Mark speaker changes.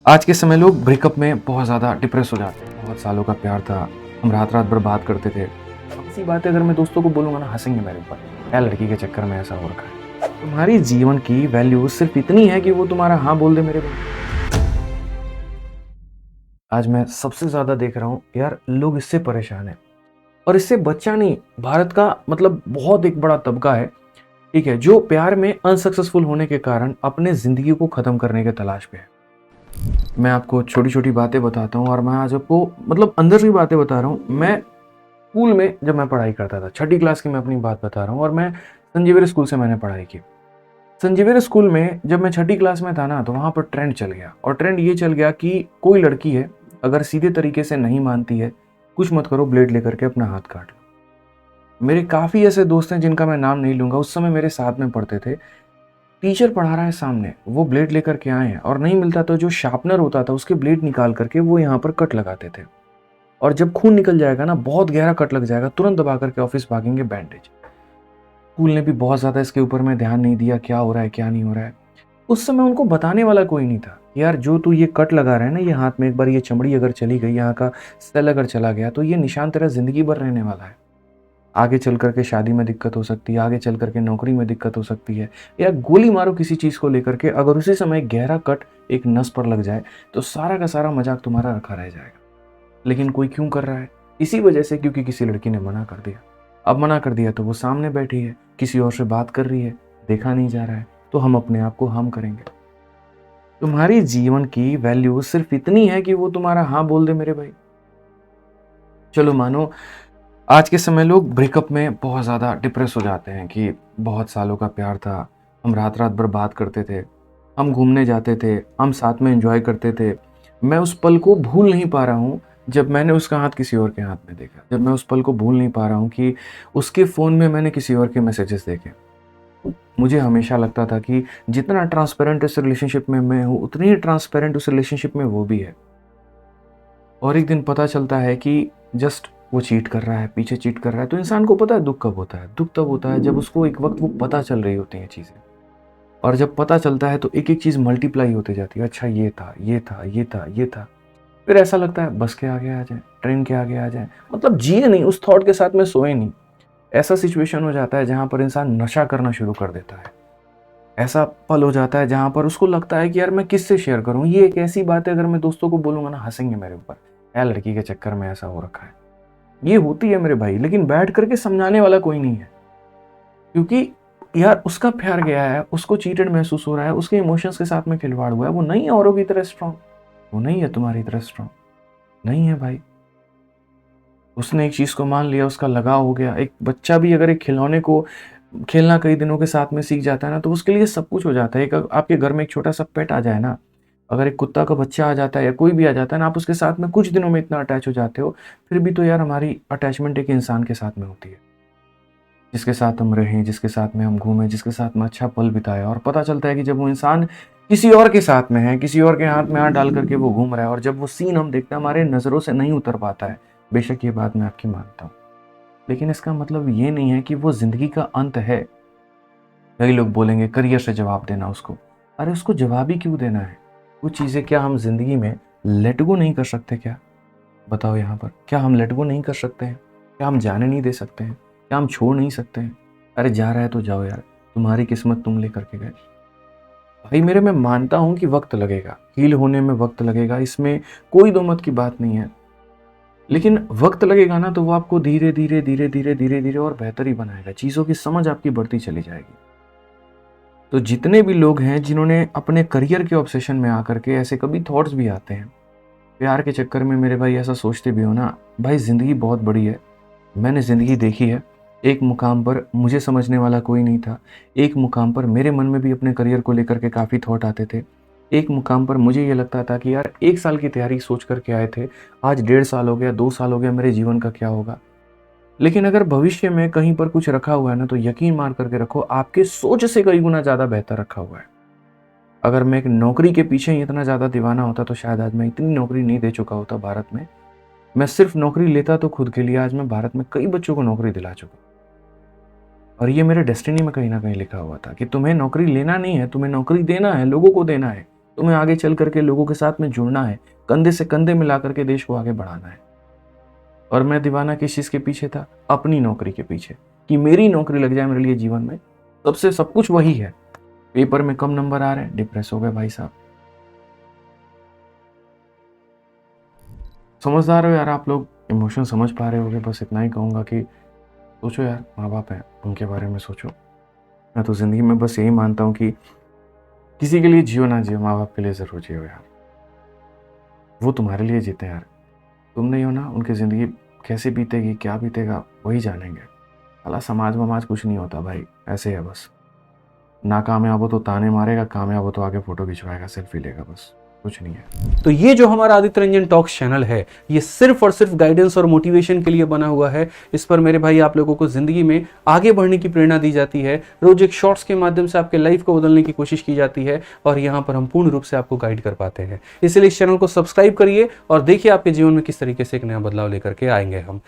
Speaker 1: आज के समय लोग ब्रेकअप में बहुत ज़्यादा डिप्रेस हो जाते हैं। बहुत सालों का प्यार था, हम रात-रात भर बात करते थे। अब ऐसी बातें अगर मैं दोस्तों को बोलूँगा ना, हँसेंगे मेरे ऊपर। क्या लड़की के चक्कर में ऐसा हो रखा है। तुम्हारी जीवन की वैल्यू सिर्फ़ इतनी है कि वो तुम्हारा हाँ बोल दे मेरे भाई। आज मैं सबसे ज़्यादा देख रहा हूँ यार, लोग इससे परेशान हैं और इससे बच्चा नहीं, भारत का मतलब बहुत एक बड़ा तबका है, ठीक है, जो प्यार में अनसक्सेसफुल होने के कारण अपने ज़िंदगी को ख़त्म करने के तलाश पे है। मैं आपको छोटी-छोटी बातें बताता हूँ और मैं आज आपको मतलब अंदर की बातें बता रहा हूँ। मैं स्कूल में जब मैं पढ़ाई करता था, छठी क्लास की मैं अपनी बात बता रहा हूँ और मैं संजीवियर स्कूल से मैंने पढ़ाई की। संजीवियर स्कूल में जब मैं छठी क्लास में था ना, तो वहाँ पर ट्रेंड चल गया और ट्रेंड ये चल गया कि कोई लड़की है, अगर सीधे तरीके से नहीं मानती है, कुछ मत करो, ब्लेड लेकर के अपना हाथ काट लो। मेरे काफ़ी ऐसे दोस्त हैं जिनका मैं नाम नहीं लूँगा, उस समय मेरे साथ में पढ़ते थे। टीचर पढ़ा रहा है सामने, वो ब्लेड लेकर के आए हैं और नहीं मिलता तो जो शार्पनर होता था उसके ब्लेड निकाल करके वो यहाँ पर कट लगाते थे। और जब खून निकल जाएगा ना, बहुत गहरा कट लग जाएगा, तुरंत दबा करके ऑफिस भागेंगे बैंडेज। स्कूल ने भी बहुत ज़्यादा इसके ऊपर में ध्यान नहीं दिया, क्या हो रहा है, क्या नहीं हो रहा है। उस समय उनको बताने वाला कोई नहीं था। यार जो तू ये कट लगा रहा है ना, ये हाथ में, एक बार ये चमड़ी अगर चली गई, यहाँ का सेल अगर चला गया, तो ये निशान तेरा ज़िंदगी भर रहने वाला है। आगे चल कर के शादी में दिक्कत हो सकती है, आगे चल कर के नौकरी में दिक्कत हो सकती है, या गोली मारो किसी चीज़ को लेकर के, अगर उसी समय गहरा कट एक नस पर लग जाए, तो सारा का सारा मज़ाक तुम्हारा रखा रह जाएगा। लेकिन कोई क्यों कर रहा है? इसी वजह से, क्योंकि किसी लड़की ने मना कर दिया। अब मना कर दिया तो वो सामने बैठी है, किसी और से बात कर रही है, देखा नहीं जा रहा है, तो हम अपने आप को हार्म करेंगे। तुम्हारी जीवन की वैल्यू सिर्फ़ इतनी है कि वो तुम्हारा हाँ बोल दे मेरे भाई। चलो मानो आज के समय लोग ब्रेकअप में बहुत ज़्यादा डिप्रेस हो जाते हैं कि बहुत सालों का प्यार था, हम रात-रात भर बात करते थे, हम घूमने जाते थे, हम साथ में एन्जॉय करते थे। मैं उस पल को भूल नहीं पा रहा हूँ, जब मैंने उसका हाथ किसी और के हाथ में देखा। जब मैं उस पल को भूल नहीं पा रहा हूँ कि उसके फ़ोन में मैंने किसी और के मैसेजेस देखे। मुझे हमेशा लगता था कि जितना ट्रांसपेरेंट इस रिलेशनशिप में मैं हूँ, उतनी ही ट्रांसपेरेंट उस रिलेशनशिप में वो भी है। और एक दिन पता चलता है कि जस्ट वो चीट कर रहा है, पीछे चीट कर रहा है, तो इंसान को पता है दुःख कब होता है? दुःख तब होता है जब उसको एक वक़्त वो पता चल रही होती हैं चीज़ें। और जब पता चलता है तो एक-एक चीज़ मल्टीप्लाई होती जाती है। अच्छा ये था, ये था, ये था, ये था। फिर ऐसा लगता है बस के आगे आ जाएँ, ट्रेन के आगे आ जाएँ। मतलब जिए नहीं, उस थॉट के साथ में सोए नहीं। ऐसा सिचुएशन हो जाता है जहाँ पर इंसान नशा करना शुरू कर देता है। ऐसा पल हो जाता है जहाँ पर उसको लगता है कि यार मैं किससे शेयर करूँ? ये एक ऐसी बात है, अगर मैं दोस्तों को बोलूँगा ना, हँसेंगे मेरे ऊपर। क्या लड़की के चक्कर में ऐसा हो रखा है। ये होती है मेरे भाई, लेकिन बैठ कर के समझाने वाला कोई नहीं है। क्योंकि यार उसका प्यार गया है, उसको चीटेड महसूस हो रहा है, उसके इमोशंस के साथ में खिलवाड़ हुआ है। वो नहीं है औरों की तरह स्ट्रॉन्ग, वो नहीं है तुम्हारी तरह स्ट्रॉन्ग, नहीं है भाई। उसने एक चीज़ को मान लिया, उसका लगाव हो गया। एक बच्चा भी अगर एक खिलौने को खेलना कई दिनों के साथ में सीख जाता है ना, तो उसके लिए सब कुछ हो जाता है। एक आपके घर में एक छोटा-सा पेट आ जाए ना, अगर एक कुत्ता का बच्चा आ जाता है या कोई भी आ जाता है ना, आप उसके साथ में कुछ दिनों में इतना अटैच हो जाते हो, फिर भी तो यार हमारी अटैचमेंट एक इंसान के साथ में होती है। जिसके साथ हम रहें, जिसके साथ में हम घूमें, जिसके साथ में अच्छा पल बिताएँ, और पता चलता है कि जब वो इंसान किसी और के साथ में है, किसी और के हाथ में हाथ डाल करके वो घूम रहा है, और जब वो सीन हम देखते हैं, हमारे नज़रों से नहीं उतर पाता है। बेशक ये बात मैं आपकी मानता हूँ, लेकिन इसका मतलब ये नहीं है कि वो ज़िंदगी का अंत है। कई लोग बोलेंगे करियर से जवाब देना उसको। अरे उसको जवाब ही क्यों देना है? कुछ चीज़ें क्या हम ज़िंदगी में लेट गो नहीं कर सकते क्या? बताओ यहाँ पर, क्या हम लेट गो नहीं कर सकते हैं? क्या हम जाने नहीं दे सकते हैं? क्या हम छोड़ नहीं सकते हैं? अरे जा रहा है तो जाओ यार, तुम्हारी किस्मत तुम लेकर के गए। भाई मेरे, मैं मानता हूँ कि वक़्त लगेगा, हील होने में वक़्त लगेगा, इसमें कोई दो मत की बात नहीं है। लेकिन वक़्त लगेगा ना, तो वो आपको धीरे-धीरे, धीरे-धीरे, धीरे-धीरे और बेहतर ही बनाएगा। चीज़ों की समझ आपकी बढ़ती चली जाएगी। तो जितने भी लोग हैं जिन्होंने अपने करियर के ऑब्सेशन में आकर के, ऐसे कभी थॉट्स भी आते हैं, प्यार के चक्कर में मेरे भाई ऐसा सोचते भी हो ना, भाई ज़िंदगी बहुत बड़ी है। मैंने ज़िंदगी देखी है। एक मुकाम पर मुझे समझने वाला कोई नहीं था। एक मुकाम पर मेरे मन में भी अपने करियर को लेकर के काफ़ी थॉट आते थे। एक मुकाम पर मुझे ये लगता था कि यार 1 साल की तैयारी सोच कर के आए थे, आज 1.5 साल हो गया, 2 साल हो गया, मेरे जीवन का क्या होगा? लेकिन अगर भविष्य में कहीं पर कुछ रखा हुआ है ना, तो यकीन मार करके रखो, आपके सोच से कई गुना ज़्यादा बेहतर रखा हुआ है। अगर मैं एक नौकरी के पीछे ही इतना ज़्यादा दीवाना होता, तो शायद आज मैं इतनी नौकरी नहीं दे चुका होता भारत में। मैं सिर्फ़ नौकरी लेता तो खुद के लिए, आज मैं भारत में कई बच्चों को नौकरी दिला चुका हूँ। और ये मेरे डेस्टिनी में कहीं न कहीं लिखा हुआ था कि तुम्हें नौकरी लेना नहीं है, तुम्हें नौकरी देना है, लोगों को देना है। तुम्हें आगे चल करके लोगों के साथ में जुड़ना है, कंधे से कंधे मिला करके देश को आगे बढ़ाना है। और मैं दीवाना किस चीज़ के पीछे था? अपनी नौकरी के पीछे, कि मेरी नौकरी लग जाए मेरे लिए जीवन में। सबसे सब कुछ वही है। पेपर में कम नंबर आ रहे हैं, डिप्रेस हो गए भाई साहब। समझदार हो यार आप लोग, इमोशन समझ पा रहे होगे। बस इतना ही कहूँगा कि सोचो यार, माँ बाप हैं, उनके बारे में सोचो। मैं तो ज़िंदगी में बस यही मानता हूँ कि किसी के लिए जियो ना जियो, माँ बाप के लिए ज़रूर जियो यार। वो तुम्हारे लिए जीते हैं यार, तुम नहीं हो ना, उनकी ज़िंदगी कैसे बीतेगी, क्या बीतेगा, वही जानेंगे। साला समाज वमाज कुछ नहीं होता भाई, ऐसे है बस। नाकामयाब हो तो ताने मारेगा, कामयाब हो तो आगे फ़ोटो खिंचवाएगा, सेल्फी लेगा, बस कुछ नहीं है।
Speaker 2: तो ये जो हमारा आदित्य रंजन टॉक्स चैनल है, ये सिर्फ और सिर्फ गाइडेंस और मोटिवेशन के लिए बना हुआ है। इस पर मेरे भाई आप लोगों को जिंदगी में आगे बढ़ने की प्रेरणा दी जाती है। रोज एक शॉर्ट्स के माध्यम से आपके लाइफ को बदलने की कोशिश की जाती है और यहाँ पर हम पूर्ण रूप से आपको गाइड कर पाते हैं। इसलिए इस चैनल को सब्सक्राइब करिए और देखिए आपके जीवन में किस तरीके से एक नया बदलाव लेकर के आएंगे हम।